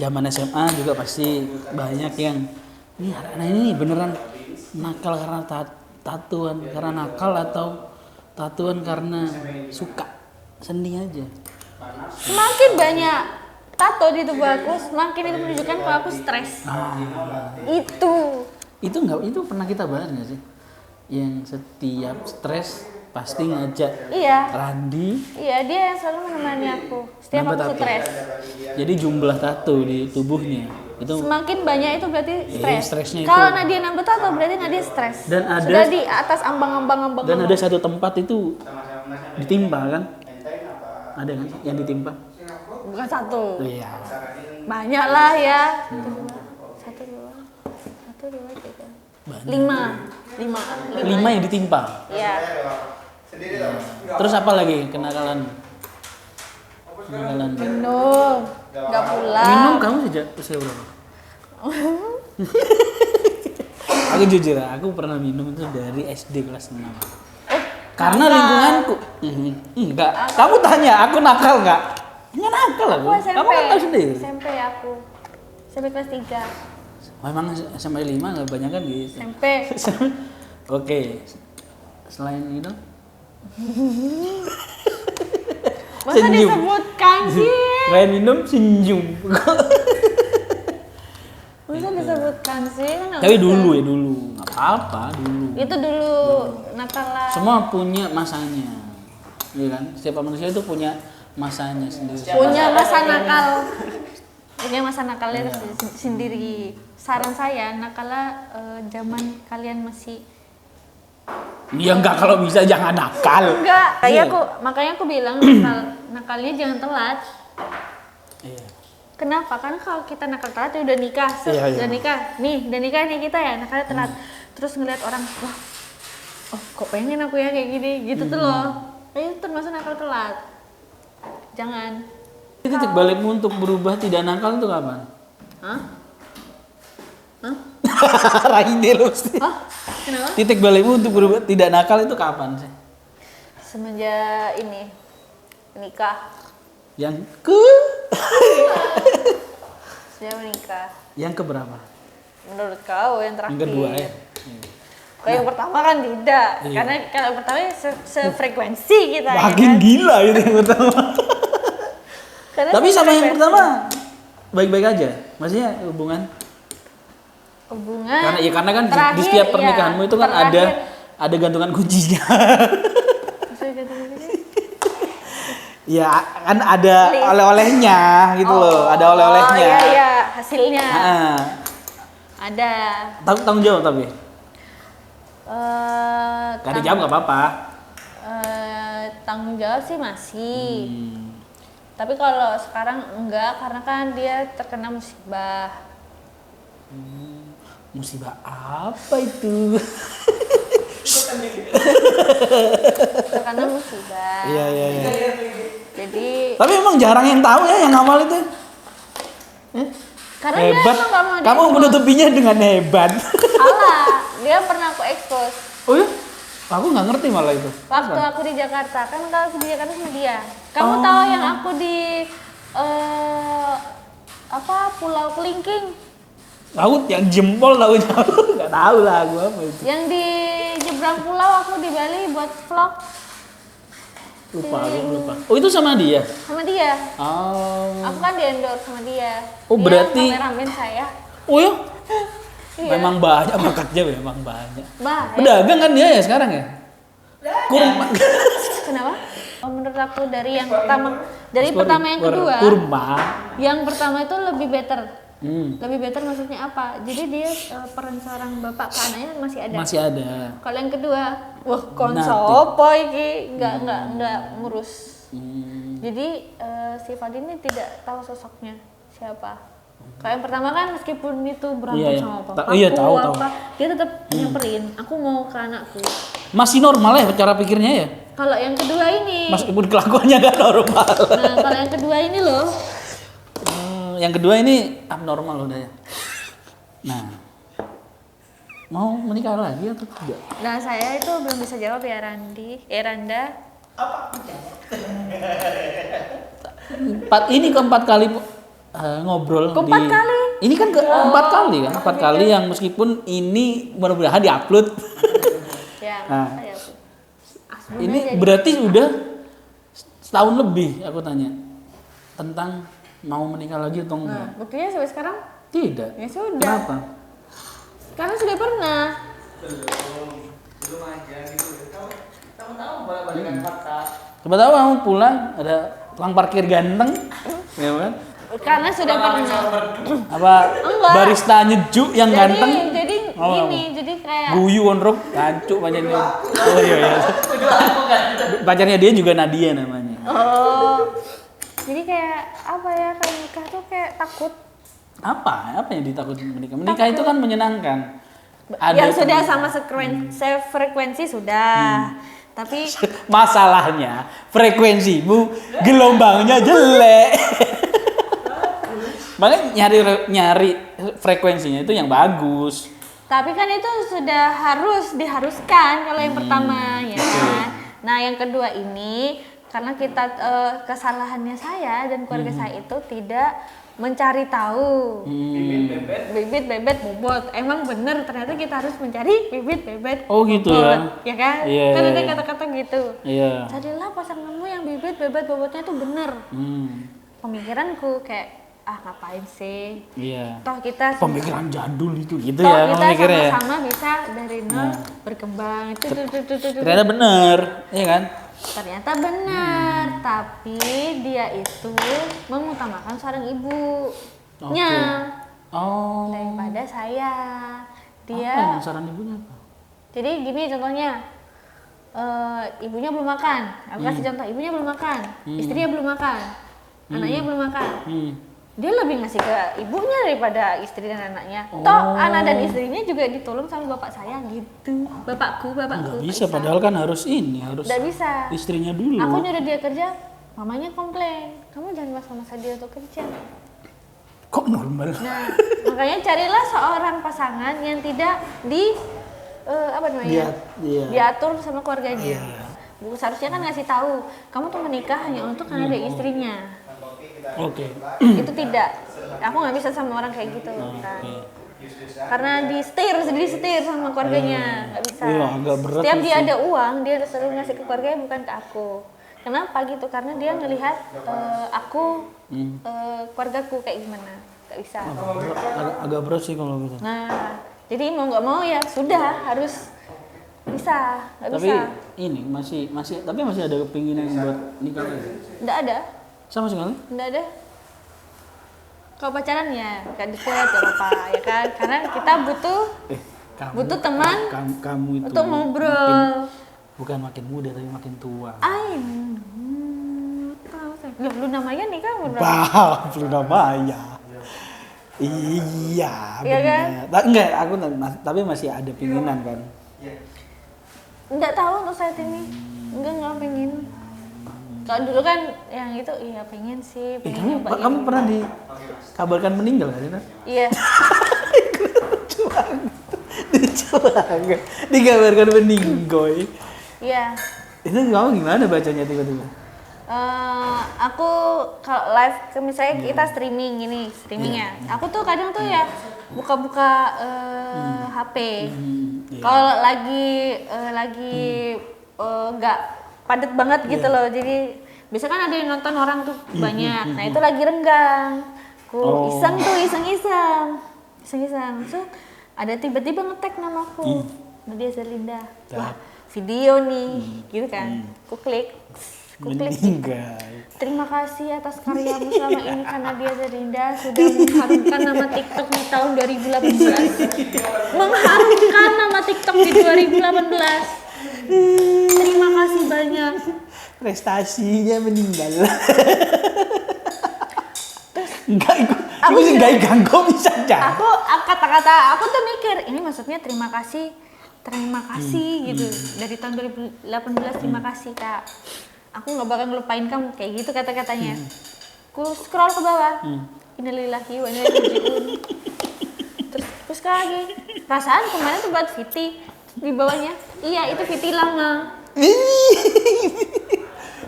Zaman SMA juga pasti banyak yang ini anak ini beneran nakal karena tatuan karena nakal atau tatuan karena suka seni aja. semakin banyak tato di tubuh aku semakin itu menunjukkan kalau aku stres. Itu pernah kita bahas nggak sih? Yang setiap stres pasti ngajak Iya Randi. iya dia yang selalu menemani aku setiap nambah aku tato. stres. Jadi jumlah tato di tubuhnya itu Semakin banyak itu berarti stres. stresnya itu. Kalau Nadia nambah tato berarti Nadia stres. Dan ada- sudah di atas ambang-ambang. dan ada satu tempat itu ditimpa kan? Ada kan yang ditimpa? Bukan satu. Iya. Banyak lah ya. Satu dua tiga. Lima. 5 yang ditimpa. Iya. Terus apa lagi kenakalan? Minum. Nggak pulang. Minum kamu sejak usia berapa? Aku jujur, aku pernah minum itu dari SD kelas 6. Karena nakal. lingkunganku. Enggak. Kamu tanya, aku nakal enggak? Nggak nakal lah. Aku SMP. Kamu kan tahu sendiri. SMP aku. SMP kelas 3. Memang sampai 5 nggak banyak kan gitu. SMP. Oke. Selain itu, Masa Senyum. disebutkan sih? selain minum senyum. Masa disebutkan sih? Kan nggak Tapi usah. dulu ya dulu, nggak apa-apa dulu. Itu dulu nakalan. Semua punya masanya, iya kan? Setiap manusia itu punya masanya sendiri. Punya masa nakal. Punya masa nakalnya sendiri. Saran saya, nakalnya zaman kalian masih Ya enggak, kalau bisa jangan nakal. enggak. Iya. Makanya aku bilang nakalnya jangan telat. Iya. Kenapa? Karena kalau kita nakal telat ya udah nikah, Iya, iya. udah nikah nih kita ya nakalnya telat. Terus ngeliat orang, wah, oh kok pengen aku ya kayak gini, gitu tuh loh. Itu termasuk nakal telat. Jangan. Titik balikmu untuk berubah tidak nakal itu kapan? Hah? Hah? Raine lu sih. Hah? Kenapa? Titik balikmu untuk berubah tidak nakal itu kapan sih? Semenjak ini menikah. Yang Sejak menikah. yang keberapa? Menurut kau yang terakhir? Yang kedua ya. Kalau yang pertama kan tidak, Iya. karena kalau yang pertama sefrekuensi kita. Makin ya kan? gila itu yang pertama. Karena Tapi sama yang sefrekuensi. pertama baik-baik aja. Maksudnya hubungan. Hubungan. Karena kan di terakhir, setiap iya. pernikahanmu itu kan Terakhir. ada gantungan kuncinya. Maksudnya ganti-ganti? Ya kan ada List. oleh-olehnya gitu loh, ada oleh-olehnya. Oh iya, hasilnya. Heeh. Ada. Tanggung jawab tapi. Gak ada Tang- jawab nggak apa-apa. Tanggung jawab sih masih. Hmm. Tapi kalau sekarang enggak, karena kan dia terkena musibah. Musibah apa itu? Terkena musibah. Iya. Jadi Tapi emang jarang yang tahu ya yang awal itu. karena Hebat. dia emang nggak mau Kamu di-expose. menutupinya dengan hebat. Salah, dia pernah aku expose. Oh ya? Aku nggak ngerti malah itu. Waktu Apa? aku di Jakarta, kan kalau aku di Jakarta sama dia. Kamu Oh. tahu yang aku di Pulau Kelingking, Tahu yang jempol tahu nggak tahu lah aku apa itu. yang di nyebrang pulau aku di Bali buat vlog Lupa. Oh itu sama dia. sama dia. Oh. Aku kan di endorse sama dia. Oh, Dia berarti- kameramen saya. Oh ya? Iya. Memang banyak bakatnya, memang banyak. Baik. Pedagang kan dia ya sekarang ya? Kurma. Kenapa? Oh, menurut aku dari yang pertama, yang kedua, Kurma. yang pertama itu lebih better. Hmm. Lebih better maksudnya apa? Jadi dia peran seorang bapak ke anaknya masih ada. Masih ada. Kalau yang kedua, wah kon Nah, sopo iki nggak ngurus. Hmm. Jadi si Fadil ini tidak tahu sosoknya siapa. Kalau yang pertama kan meskipun itu berantem Iya, iya. sama papa, Iya, tahu. dia tetap nyamperin. Aku mau ke anakku. Masih normal ya cara pikirnya ya? Kalau yang kedua ini, Meskipun kelakuannya gak normal. nah kalau yang kedua ini loh, Yang kedua ini abnormal udah ya. Nah, mau menikah lagi atau tidak? nah saya itu belum bisa jawab ya Randa. Ini keempat kali ngobrol Keempat di. kali? Ini kan keempat kali kan, empat kali yang meskipun ini mudah-mudahan diupload. Ya, Nah. saya aku. Asbun Ini aja berarti udah setahun lebih aku tanya tentang mau menikah lagi atau Nah, enggak? buktinya sampai sekarang Tidak. ya sudah. Kenapa? Karena sudah pernah. Belum aja gitu. Kamu tahu balik-balikan fakta. Coba tahu kamu pulang ada tukang parkir ganteng, ya kan? Karena sudah pernah. Apa Enggak. barista nyejuk yang ganteng? Jadi Oh, gini, jadi kayak Guyu onrok, gancuk pacarnya. Oh iya. Pacarnya dia juga Nadia namanya. oh. Jadi kayak apa ya, kayak nikah tuh kayak takut. Apa? Apa yang ditakutin menikah? Menikah itu kan menyenangkan. Yang sudah sama frekuensi sudah. Tapi Masalahnya frekuensimu gelombangnya jelek. Makanya nyari frekuensinya itu yang bagus. kan itu sudah diharuskan kalau yang pertama ya kan. Nah, yang kedua ini karena kita kesalahannya saya dan keluarga saya itu tidak mencari tahu bibit bebet bobot. Emang bener ternyata kita harus mencari bibit bebet Oh gitu bobot, ya? ya kan? Iya, Kan iya, ada iya. kata-kata gitu. Iya. Carilah pasanganmu yang bibit bebet bobotnya tuh bener. Pemikiranku kayak ngapain sih? Iya. Toh kita Pemikiran jadul itu gitu toh ya kita pemikirnya ya. sama-sama bisa dari nol berkembang. Ternyata bener, iya kan? Ternyata benar, tapi dia itu mengutamakan seorang ibunya Oh. daripada saya. Dia Apa yang saran ibunya apa? jadi gini contohnya, ibunya belum makan. Aku kasih contoh, ibunya belum makan, istrinya belum makan, anaknya belum makan. Dia lebih ngasih ke ibunya daripada istri dan anaknya. Toh anak dan istrinya juga ditolong sama bapak saya gitu. Bapakku. Nggak bisa, padahal kan harus Nggak bisa. istrinya dulu. Aku nyuruh dia kerja, mamanya komplain, kamu jangan maksa-maksa dia untuk kerja. Kok normal? Nah, makanya carilah seorang pasangan yang tidak diatur sama keluarganya. Seharusnya kan ngasih tahu, kamu tuh menikah hanya untuk karena ada istrinya. Oke. Itu tidak. Aku nggak bisa sama orang kayak gitu kan. Karena disetir sama keluarganya, nggak bisa. Iya, agak berat Setiap dia sih. ada uang, dia selalu ngasih ke keluarganya bukan ke aku. Kenapa gitu? Karena dia ngelihat aku keluargaku kayak gimana, nggak bisa. Agak berat sih kalau gitu. Nah, jadi mau nggak mau ya sudah harus bisa, nggak Tapi bisa. ini masih ada kepinginan buat nikah lagi? Nggak ada, Sama sekali? nggak ada. Kalau pacaran ya nggak deket ya apa ya kan? Karena kita butuh teman kamu itu untuk ngobrol. bukan makin muda tapi makin tua. Ya lu namanya nih kan udah. Luna Maya. Iya, Iya kan? benar. Enggak, aku tapi masih ada pinginan kan. Nggak tahu untuk saat ini. Nggak pengen. Kalau dulu kan yang itu iya pengen sih, pengen nyobain. Kamu pernah dikabarkan meninggal kan? Iya. Lucu banget. Dikabarkan meninggoy. Iya. Itu kamu gimana bacanya tiba-tiba? Aku kalau live misalnya kita streamingnya. Aku tuh kadang tuh ya buka-buka HP. Kalau lagi nggak padat banget gitu loh. Jadi biasa kan ada yang nonton orang tuh banyak. Nah itu lagi renggang. Aku iseng. So ada tiba-tiba nge-tag namaku. Nadia Zerlinda. Wah video nih, gitu kan. Aku klik. Meninggal. Terima kasih atas karyamu selama ini karena Nadia Zerlinda sudah mengharumkan nama TikTok di tahun 2018. Mengharumkan nama TikTok di 2018. Terima kasih banyak. Prestasinya meninggal. Enggak, Aku sih enggak ganggu bisa aja. Kata-kata aku tuh mikir, ini maksudnya terima kasih gitu. Dari tahun 2018 terima kasih Kak. Aku nggak bakal ngelupain kamu kayak gitu kata-katanya. Aku scroll ke bawah. Innalillahi wa inna ilaihi raji'un. Terus lagi. Perasaan kemarin tuh buat Viti di bawahnya. Iya, itu Viti lama.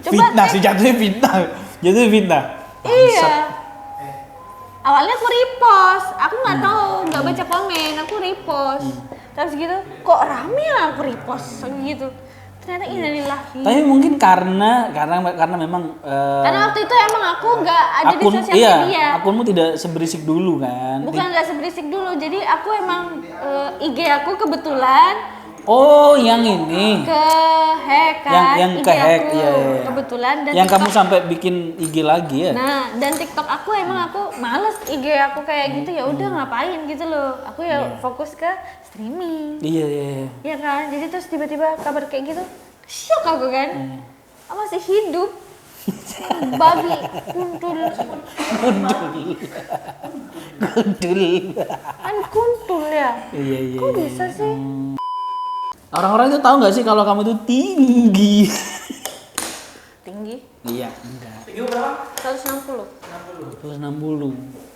Fitnah sih jatuhnya fitnah. Iya. Awalnya aku repost, aku nggak tahu, nggak baca komen, aku repost. Terus gitu, kok rame ya aku repost gitu. Ternyata innalillahi. Tapi mungkin karena memang Karena waktu itu emang aku nggak ada di sosial media. Akunmu tidak seberisik dulu kan. Bukan nggak seberisik dulu, jadi aku emang IG aku kebetulan Oh, yang ini. ke-hack kan. Yang IG ke-hack, aku iya. kebetulan dan Yang kamu TikTok- sampai bikin IG lagi ya? Nah, dan TikTok aku emang aku males IG aku kayak gitu, ya udah ngapain gitu loh. Aku ya fokus ke streaming. Iya. Ya kan? Jadi terus tiba-tiba kabar kayak gitu. Syok aku kan. Masih hidup. Babi kuntul. Kan kuntul ya. Iya. Kok bisa sih? Orang-orang itu tahu nggak sih kalau kamu itu tinggi? Tinggi? Iya, enggak. Tinggi berapa? 160. 160.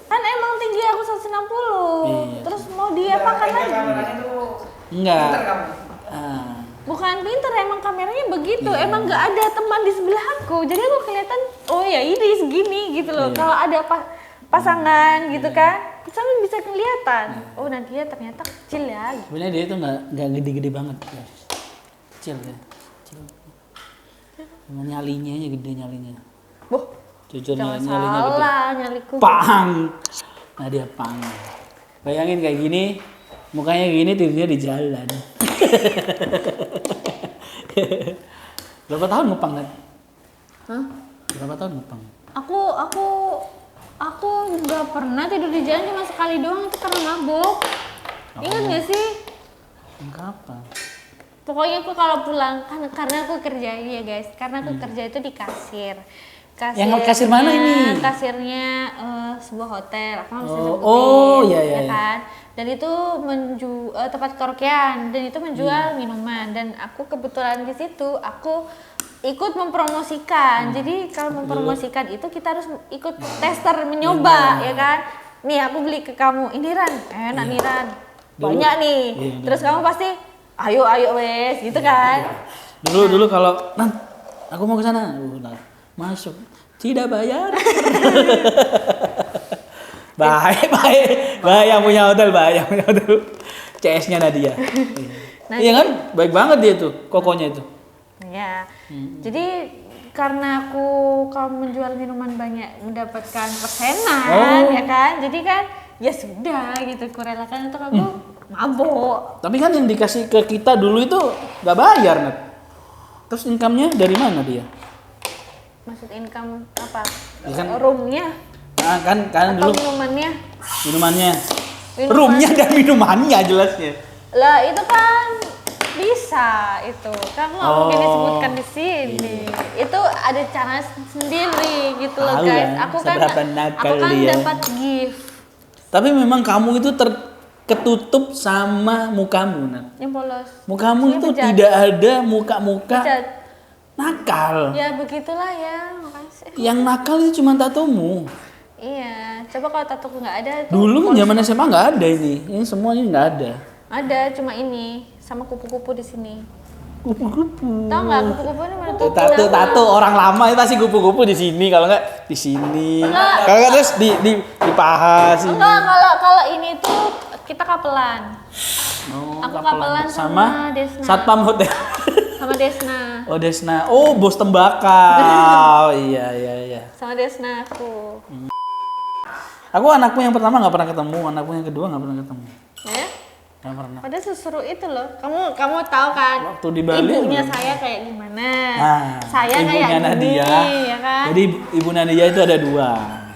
Kan emang tinggi aku 160. Iya. Terus mau diapakan lagi? Kameranya tuh Enggak. pinter kamu. Ah. Bukan pinter, emang kameranya begitu. Emang nggak ada teman di sebelah aku. aku. Jadi aku kelihatan, oh ya ini segini gitu loh. Iya. Kalau ada pasangan gitu kan, sama bisa kelihatan. Oh Nadia ternyata kecil ya. Sebenarnya dia tuh nggak gede-gede banget, guys. Kecil ya. Kecil. Cuma nyalinya aja gede nyalinya. Boh, Jujur jangan nyalinya gede. salah nyaliku. Pang. Nah dia pang. Bayangin kayak gini, mukanya gini tidurnya di jalan. Berapa tahun ngepang kan? Hah? Berapa tahun ngepang? Aku nggak pernah tidur di jalan, cuma sekali doang, itu karena mabuk. Ingat nggak sih? Kapan? Pokoknya aku kalau pulang karena aku kerja ya guys, karena aku kerja itu di kasir. Yang kasir mana ini? Kasirnya sebuah hotel. Aku nggak bisa sebutin, oh, iya. kan. Dan itu tempat karaokean dan itu menjual minuman, dan aku kebetulan di situ aku ikut mempromosikan. Jadi kalau mempromosikan itu kita harus ikut tester, menyoba ya kan. Nih aku beli ke kamu, ini Ran, enak nih Ran, banyak nih. Terus kamu pasti ayo wes gitu kan. Dulu kalau aku mau ke sana, masuk tidak bayar. Bahaya punya hotel, CS-nya Nadia. Iya kan, baik banget dia tuh, kokonya itu. Ya, jadi karena aku kalau menjual minuman banyak mendapatkan persenan, ya kan, jadi kan ya sudah gitu, kurelakan untuk aku mabuk. Tapi kan yang dikasih ke kita dulu itu nggak bayar, Nat. Terus income-nya dari mana dia? Maksud income apa? Ya kan, roomnya nah, kan atau dulu minumannya? Roomnya dan minumannya jelasnya. Lah itu kan bisa itu, kamu nggak mungkin disebutkan di sini. Itu ada cara sendiri gitu loh Tahu guys. lah, Aku kan nakal dia. dapat gift. Tapi memang kamu itu ketutup sama mukamu, Nat. Yang polos. Mukamu Ini itu bejat. tidak ada muka-muka Bejat. nakal. Ya begitulah ya, makasih. Yang nakal itu cuma tatomu. Iya, coba kalau tatoku nggak ada tuh. Dulu kan polos. zaman SMA nggak ada ini. Ini semuanya nggak ada. Ada, cuma ini sama kupu-kupu di sini. Kupu-kupu. Tahu nggak kupu-kupu ini mana tuh? Tato orang lama itu pasti kupu-kupu di sini, kalau nggak di sini. Kalau nggak terus di paha sini. Enggak, kalau ini tuh kita kapelan. Oh, Aku kapelan sama Desna. Satpam hotel. Sama Desna. Oh Desna, oh bos tembakau. Iya. Sama Desna aku. Aku anakku yang pertama nggak pernah ketemu, anakku yang kedua nggak pernah ketemu. Ya? Nggak pernah. Padahal seseru itu loh. Kamu tahu kan? Waktu di Bali. Ibunya saya kayak gimana? Nah, Saya ibunya kayak Nadia. gini, ya kan? Jadi ibu Nadia itu ada dua.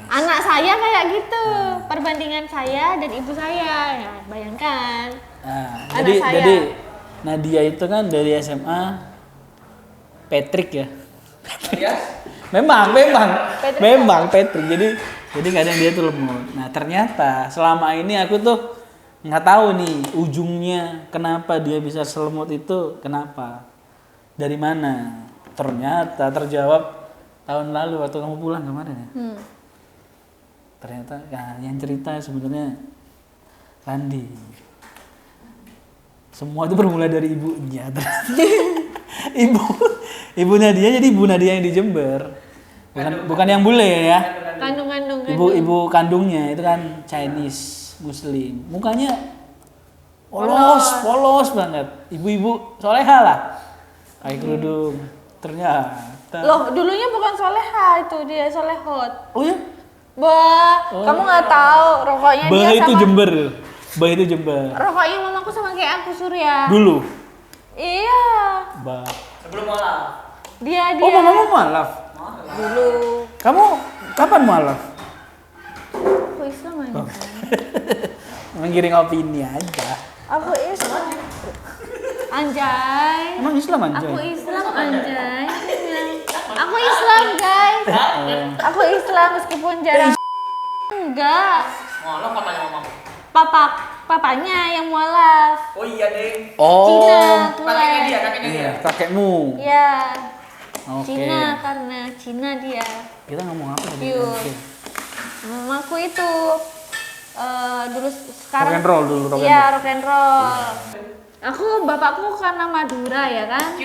Anak saya kayak gitu. Perbandingan saya dan ibu saya. Ya, bayangkan. Nah, Anak saya. jadi Nadia itu kan dari SMA Patrick ya. Ya? Memang Patrick. Patrick. Jadi kadang dia tuh lemot. Nah ternyata selama ini aku tuh nggak tahu nih ujungnya kenapa dia bisa selemot itu, kenapa, dari mana. Ternyata terjawab tahun lalu waktu kamu pulang kemarin ya. Ternyata ya, yang cerita sebenarnya Randi. Semua itu bermula dari ibunya. Ibu Nadia, jadi ibu Nadia yang di Jember. Bukan yang bule ya. Kandung. Ibu kandungnya itu kan Chinese Muslim. Mukanya polos banget. Ibu-ibu soleha lah. Pakai kerudung. Ternyata. Loh, dulunya bukan soleha itu, dia solehot. Oh ya? Kamu nggak tahu rokoknya dia sama. Itu Jember. Rokoknya mamaku sama kayak aku, Surya. Dulu. Iya. Sebelum malam. Dia. Oh, mamamu mualaf. Dulu. Kamu kapan mualaf? Aku Islam aja. Menggiring opini aja. Aku Islam. Anjay. Emang Islam anjay? Aku Islam anjay. Aku Islam, guys. Aku Islam meskipun jarang. Enggak. Malam papanya mamamu. Papanya yang mualaf. Oh iya deh. Cina, Kakeknya dia, tulen. Iya, kakekmu. Iya. Oke. Cina, karena Cina dia. Kita ngomong apa tadi? Pure. Mamaku itu dulu sekarang. Rock and roll dulu, rock and Iya, roll. rock and roll. Bapakku karena Madura ya kan?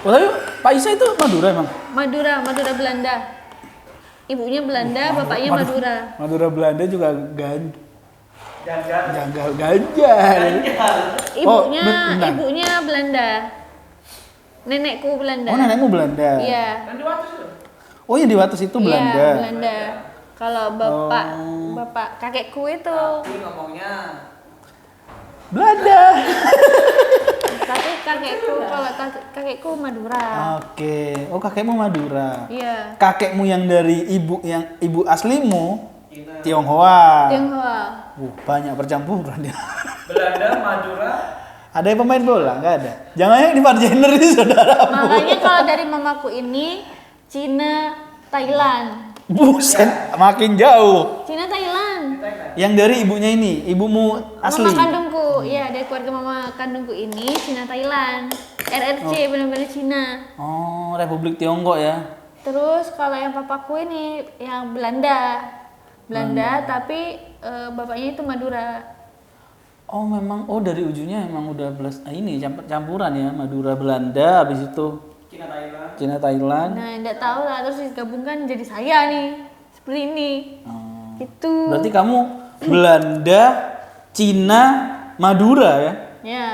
Oh, tapi Pak Isa itu Madura emang? Madura Belanda. Ibunya Belanda, bapaknya Madura. Madura Belanda juga ganjal. Ibunya Belanda. Nenekku Belanda. Oh, nenekmu Belanda. Iya. Oh, yang di Wates itu Belanda. Iya, Belanda. Kalau bapak kakekku itu Tapi ngomongnya Belanda. tapi kakekku Madura. Oke. Oh, kakekmu Madura. Iya. Kakekmu yang dari ibu aslimu Tionghoa. Tionghoa. Banyak percampuran ya. Belanda, Madura. Ada yang pemain bola? Nggak ada. Jangan yang di Jenner ini saudaramu. Makanya kalau dari mamaku ini Cina, Thailand. Buset, makin jauh. Cina, Thailand. Yang dari ibunya ini, ibumu asli. Mama kandungku, iya dari keluarga mama kandungku ini Cina, Thailand. RRC benar-benar Cina. Oh, Republik Tiongkok ya. Terus kalau yang papaku ini yang Belanda. Tapi bapaknya itu Madura. Oh, memang dari ujungnya memang udah ini campuran ya, Madura Belanda habis itu Cina Thailand. Nah, enggak tahu lah terus digabungkan jadi saya nih. Seperti ini. Itu. Berarti kamu Belanda, Cina, Madura ya? Ya.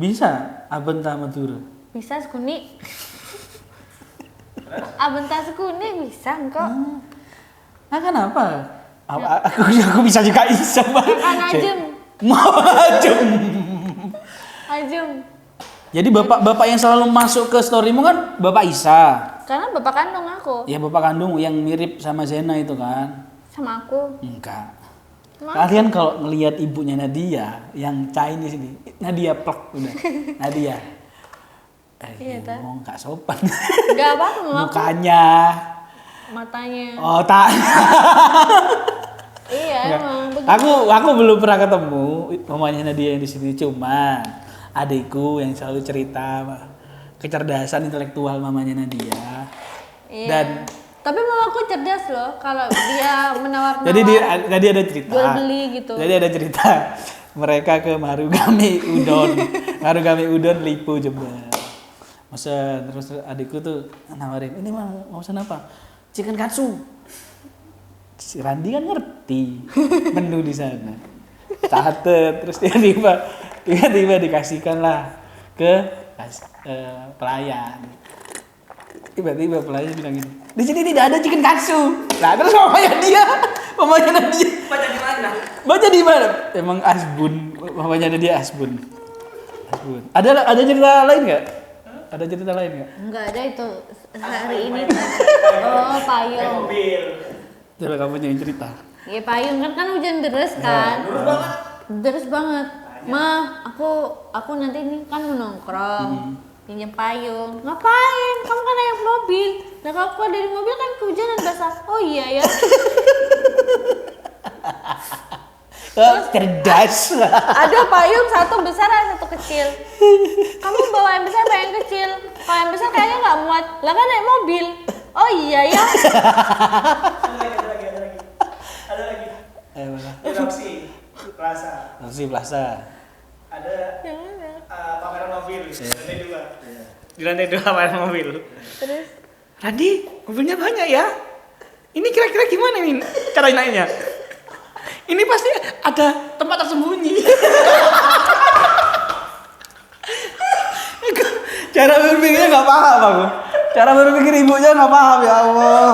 Bisa Abenta Madura. Bisa sekuni. Abenta sekuni bisa kok. Nah, kenapa? Aku bisa juga iseng banget. Kan ajem. Mau ajem. Ajem. Jadi bapak yang selalu masuk ke storymu kan Bapak Isa. Karena bapak kandung aku. Ya bapak kandung yang mirip sama Zena itu kan? Sama aku. Enggak. Emang? Kalian kalau ngelihat ibunya Nadia yang Chinese ini, Nadia plek udah. Nadia. Iya, ta? Ngomong gak sopan. Enggak apa-apa mamaku. Mukanya. Matanya. Oh, tak. Iya, emang begitu. Aku belum pernah ketemu mamanya Nadia yang di sini, cuma adikku yang selalu cerita kecerdasan intelektual mamanya Nadia. Iya. Dan tapi mamaku cerdas loh kalau dia menawar-nawar. Jadi ada cerita. Jual beli gitu. Jadi ada cerita mereka ke Marugame Udon. Marugame Udon Lipo Jember. Masa terus adikku tuh nawarin, "Ini mau pesan apa?" "Chicken katsu." Si Randi kan ngerti menu di sana. Catet terus tiba-tiba dikasihkan lah ke pelayan. Tiba-tiba pelayan bilang gini, "Di sini tidak ada chicken katsu." Nah, terus mamanya Nadia Baca di mana? baca di mana? Emang Asbun, mamanya Nadia Asbun. Ada cerita lain nggak? Ada cerita lain nggak? Enggak ada itu hari ini. Oh, payung. Coba kamu yang cerita. Ya payung kan hujan deras kan. Deras banget. Ma, aku nanti ini kan mau nongkrong. Pinjam payung. Ngapain? Kamu kan naik mobil. Nah, kalau keluar dari mobil kan kehujanan basah. Oh iya ya. Cerdas. Ada payung satu besar ada satu kecil. Kamu bawa yang besar apa yang kecil? Kalau yang besar kayaknya nggak muat. Lah kan naik mobil. Oh iya ya. Ada lagi. Ayo, Roxy Plaza. Plaza. Ada pameran mobil. Di lantai 2 pameran mobil. Terus Randi, mobilnya banyak ya. Ini kira-kira gimana nih cara naiknya? Ini pasti ada tempat tersembunyi. Cara berpikirnya nggak paham aku. Cara berpikir ibunya nggak paham, ya Allah.